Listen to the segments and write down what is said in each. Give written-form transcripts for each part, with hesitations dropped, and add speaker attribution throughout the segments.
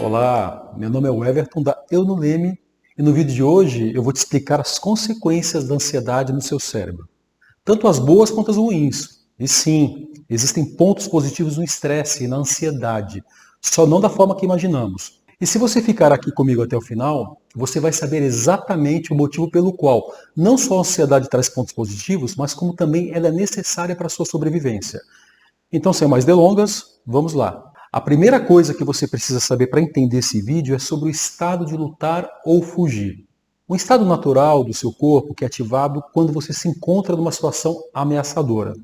Speaker 1: Olá, meu nome é Everton da Eunoleme e no vídeo de hoje eu vou te explicar as consequências da ansiedade no seu cérebro, tanto as boas quanto as ruins. E sim, existem pontos positivos no estresse e na ansiedade, só não da forma que imaginamos. E se você ficar aqui comigo até o final, você vai saber exatamente o motivo pelo qual não só a ansiedade traz pontos positivos, mas como também ela é necessária para a sua sobrevivência. Então, sem mais delongas, vamos lá. A primeira coisa que você precisa saber para entender esse vídeo é sobre o estado de lutar ou fugir. Um estado natural do seu corpo que é ativado quando você se encontra numa situação ameaçadora.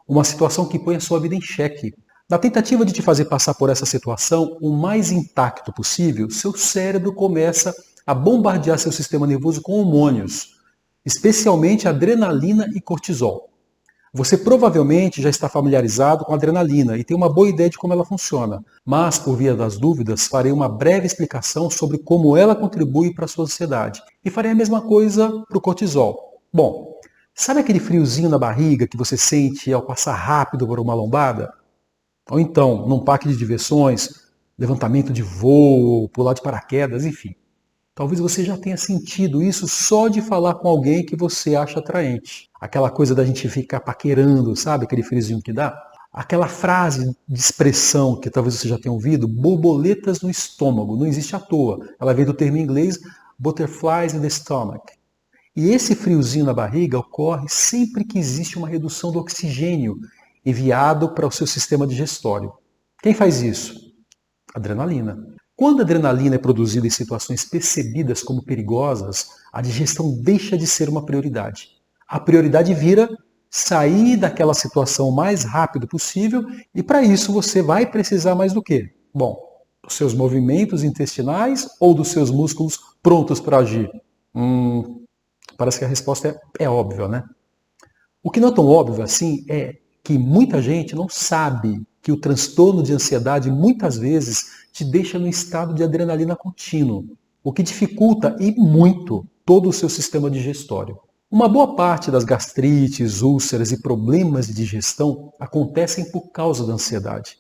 Speaker 1: Uma situação que põe a sua vida em xeque. Na tentativa de te fazer passar por essa situação o mais intacto possível, seu cérebro começa a bombardear seu sistema nervoso com hormônios, especialmente adrenalina e cortisol. Você provavelmente já está familiarizado com a adrenalina e tem uma boa ideia de como ela funciona, mas, por via das dúvidas, farei uma breve explicação sobre como ela contribui para a sua ansiedade. E farei a mesma coisa para o cortisol. Bom, sabe aquele friozinho na barriga que você sente ao passar rápido por uma lombada? Ou então, num parque de diversões, levantamento de voo, pular de paraquedas, enfim. Talvez você já tenha sentido isso só de falar com alguém que você acha atraente. Aquela coisa da gente ficar paquerando, sabe? Aquele frisinho que dá. Aquela frase de expressão que talvez você já tenha ouvido, borboletas no estômago, não existe à toa. Ela vem do termo em inglês butterflies in the stomach. E esse friozinho na barriga ocorre sempre que existe uma redução do oxigênio enviado para o seu sistema digestório. Quem faz isso? Adrenalina. Quando a adrenalina é produzida em situações percebidas como perigosas, a digestão deixa de ser uma prioridade. A prioridade vira sair daquela situação o mais rápido possível e para isso você vai precisar mais do quê? Bom, dos seus movimentos intestinais ou dos seus músculos prontos para agir? Parece que a resposta é óbvia, né? O que não é tão óbvio assim é que muita gente não sabe que o transtorno de ansiedade muitas vezes te deixa no estado de adrenalina contínuo, o que dificulta e muito todo o seu sistema digestório. Uma boa parte das gastrites, úlceras e problemas de digestão acontecem por causa da ansiedade.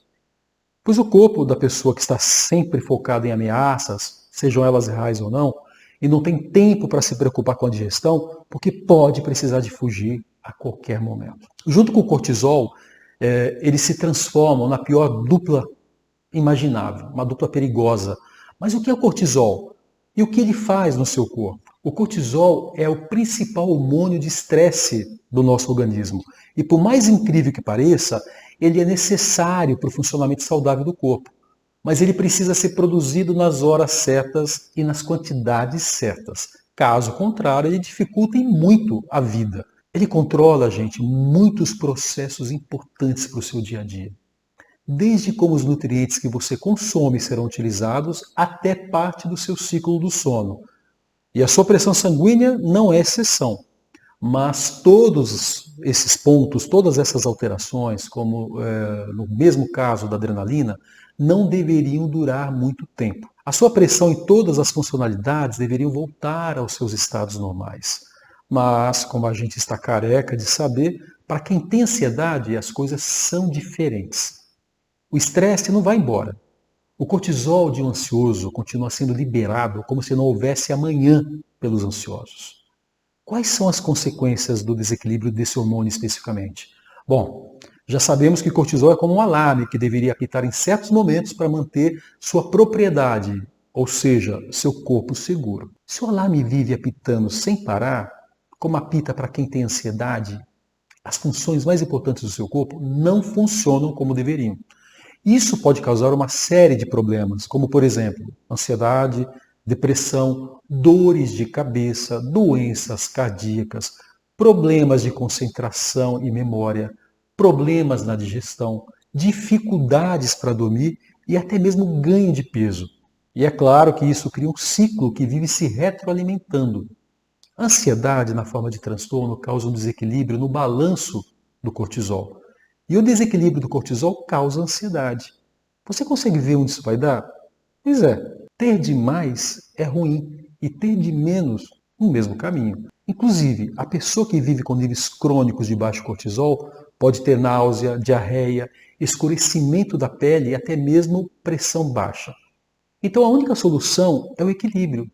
Speaker 1: Pois o corpo da pessoa que está sempre focada em ameaças, sejam elas reais ou não, e não tem tempo para se preocupar com a digestão, porque pode precisar de fugir a qualquer momento. Junto com o cortisol, eles se transformam na pior dupla imaginável, uma dupla perigosa. Mas o que é o cortisol? E o que ele faz no seu corpo? O cortisol é o principal hormônio de estresse do nosso organismo. E por mais incrível que pareça, ele é necessário para o funcionamento saudável do corpo. Mas ele precisa ser produzido nas horas certas e nas quantidades certas. Caso contrário, ele dificulta em muito a vida. Ele controla, gente, muitos processos importantes para o seu dia a dia. Desde como os nutrientes que você consome serão utilizados até parte do seu ciclo do sono. E a sua pressão sanguínea não é exceção. Mas todos esses pontos, todas essas alterações, como no mesmo caso da adrenalina, não deveriam durar muito tempo. A sua pressão em todas as funcionalidades deveriam voltar aos seus estados normais. Mas, como a gente está careca de saber, para quem tem ansiedade, as coisas são diferentes. O estresse não vai embora. O cortisol de um ansioso continua sendo liberado como se não houvesse amanhã pelos ansiosos. Quais são as consequências do desequilíbrio desse hormônio especificamente? Bom, já sabemos que cortisol é como um alarme que deveria apitar em certos momentos para manter sua propriedade, ou seja, seu corpo seguro. Se o alarme vive apitando sem parar, como apita para quem tem ansiedade, as funções mais importantes do seu corpo não funcionam como deveriam. Isso pode causar uma série de problemas, como por exemplo, ansiedade, depressão, dores de cabeça, doenças cardíacas, problemas de concentração e memória, problemas na digestão, dificuldades para dormir e até mesmo ganho de peso. E é claro que isso cria um ciclo que vive se retroalimentando. A ansiedade, na forma de transtorno, causa um desequilíbrio no balanço do cortisol. E o desequilíbrio do cortisol causa ansiedade. Você consegue ver onde isso vai dar? Pois é, ter demais é ruim e ter de menos no mesmo caminho. Inclusive, a pessoa que vive com níveis crônicos de baixo cortisol pode ter náusea, diarreia, escurecimento da pele e até mesmo pressão baixa. Então a única solução é o equilíbrio.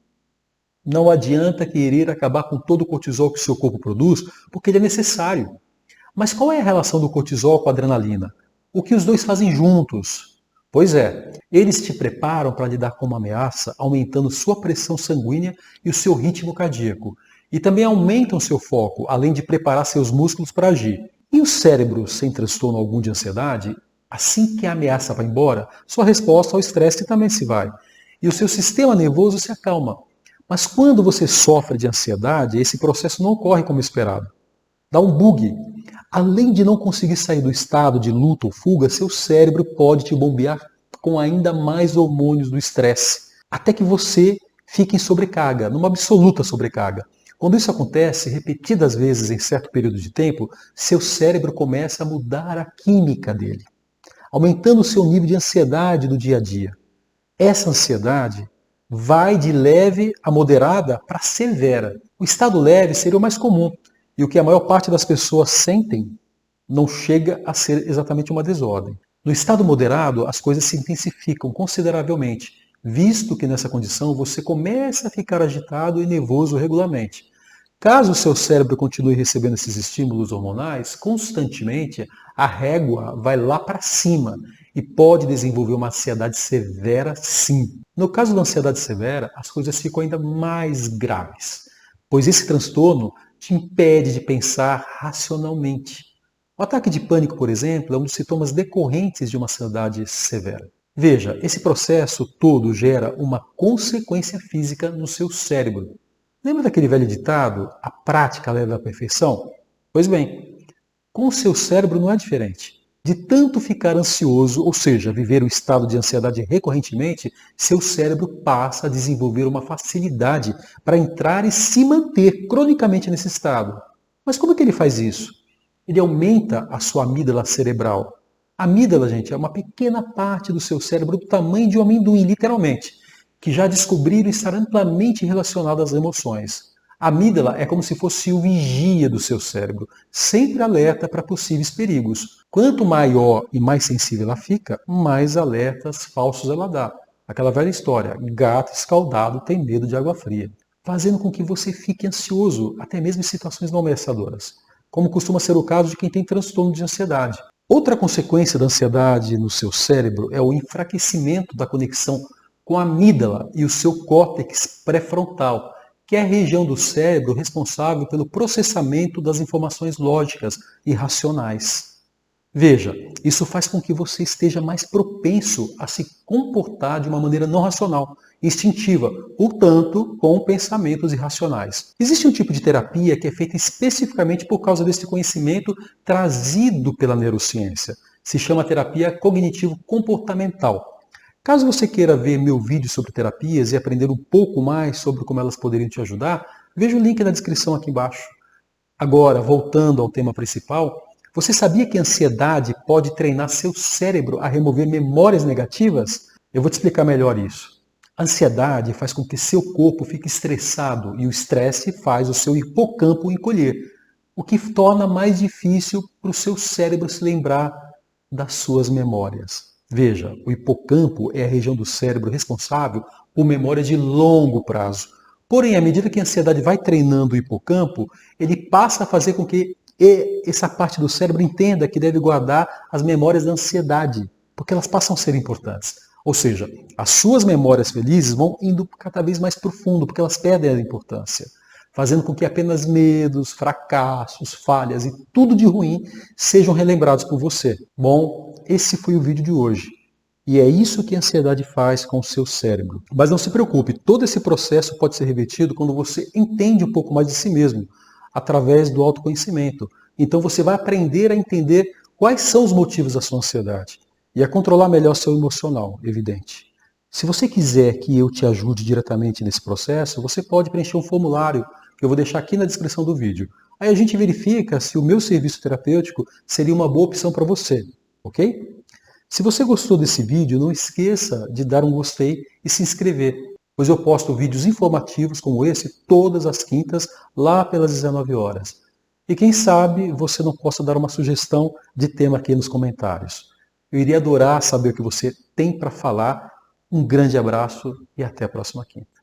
Speaker 1: Não adianta querer acabar com todo o cortisol que o seu corpo produz, porque ele é necessário. Mas qual é a relação do cortisol com a adrenalina? O que os dois fazem juntos? Pois é, eles te preparam para lidar com uma ameaça, aumentando sua pressão sanguínea e o seu ritmo cardíaco. E também aumentam seu foco, além de preparar seus músculos para agir. E o cérebro sem transtorno algum de ansiedade, assim que a ameaça vai embora, sua resposta ao estresse também se vai. E o seu sistema nervoso se acalma. Mas quando você sofre de ansiedade, esse processo não ocorre como esperado. Dá um bug. Além de não conseguir sair do estado de luta ou fuga, seu cérebro pode te bombear com ainda mais hormônios do estresse, até que você fique em sobrecarga, numa absoluta sobrecarga. Quando isso acontece repetidas vezes em certo período de tempo, seu cérebro começa a mudar a química dele, aumentando o seu nível de ansiedade do dia a dia. Essa ansiedade vai de leve a moderada para severa. O estado leve seria o mais comum, e o que a maior parte das pessoas sentem não chega a ser exatamente uma desordem. No estado moderado, as coisas se intensificam consideravelmente, visto que nessa condição você começa a ficar agitado e nervoso regularmente. Caso o seu cérebro continue recebendo esses estímulos hormonais constantemente, a régua vai lá para cima e pode desenvolver uma ansiedade severa, sim. No caso da ansiedade severa, as coisas ficam ainda mais graves, pois esse transtorno te impede de pensar racionalmente. O ataque de pânico, por exemplo, é um dos sintomas decorrentes de uma ansiedade severa. Veja, esse processo todo gera uma consequência física no seu cérebro. Lembra daquele velho ditado, a prática leva à perfeição? Pois bem, com o seu cérebro não é diferente. De tanto ficar ansioso, ou seja, viver o estado de ansiedade recorrentemente, seu cérebro passa a desenvolver uma facilidade para entrar e se manter cronicamente nesse estado. Mas como é que ele faz isso? Ele aumenta a sua amígdala cerebral. A amígdala, gente, é uma pequena parte do seu cérebro do tamanho de um amendoim, literalmente, que já descobriram estar amplamente relacionada às emoções. A amígdala é como se fosse o vigia do seu cérebro, sempre alerta para possíveis perigos. Quanto maior e mais sensível ela fica, mais alertas falsos ela dá. Aquela velha história, gato escaldado tem medo de água fria, fazendo com que você fique ansioso, até mesmo em situações não ameaçadoras, como costuma ser o caso de quem tem transtorno de ansiedade. Outra consequência da ansiedade no seu cérebro é o enfraquecimento da conexão com a amígdala e o seu córtex pré-frontal, que é a região do cérebro responsável pelo processamento das informações lógicas e racionais. Veja, isso faz com que você esteja mais propenso a se comportar de uma maneira não racional, instintiva, portanto, com pensamentos irracionais. Existe um tipo de terapia que é feita especificamente por causa desse conhecimento trazido pela neurociência. Se chama terapia cognitivo-comportamental. Caso você queira ver meu vídeo sobre terapias e aprender um pouco mais sobre como elas poderiam te ajudar, veja o link na descrição aqui embaixo. Agora, voltando ao tema principal, você sabia que a ansiedade pode treinar seu cérebro a remover memórias negativas? Eu vou te explicar melhor isso. A ansiedade faz com que seu corpo fique estressado e o estresse faz o seu hipocampo encolher, o que torna mais difícil para o seu cérebro se lembrar das suas memórias. Veja, o hipocampo é a região do cérebro responsável por memória de longo prazo. Porém, à medida que a ansiedade vai treinando o hipocampo, ele passa a fazer com que essa parte do cérebro entenda que deve guardar as memórias da ansiedade, porque elas passam a ser importantes. Ou seja, as suas memórias felizes vão indo cada vez mais profundo, porque elas perdem a importância, fazendo com que apenas medos, fracassos, falhas e tudo de ruim sejam relembrados por você. Bom, esse foi o vídeo de hoje. E é isso que a ansiedade faz com o seu cérebro. Mas não se preocupe, todo esse processo pode ser revertido quando você entende um pouco mais de si mesmo, através do autoconhecimento. Então você vai aprender a entender quais são os motivos da sua ansiedade e a controlar melhor seu emocional, evidente. Se você quiser que eu te ajude diretamente nesse processo, você pode preencher um formulário que eu vou deixar aqui na descrição do vídeo. Aí a gente verifica se o meu serviço terapêutico seria uma boa opção para você, ok? Se você gostou desse vídeo, não esqueça de dar um gostei e se inscrever, pois eu posto vídeos informativos como esse todas as quintas, lá pelas 19 horas. E quem sabe você não possa dar uma sugestão de tema aqui nos comentários. Eu iria adorar saber o que você tem para falar Um grande abraço e até a próxima quinta.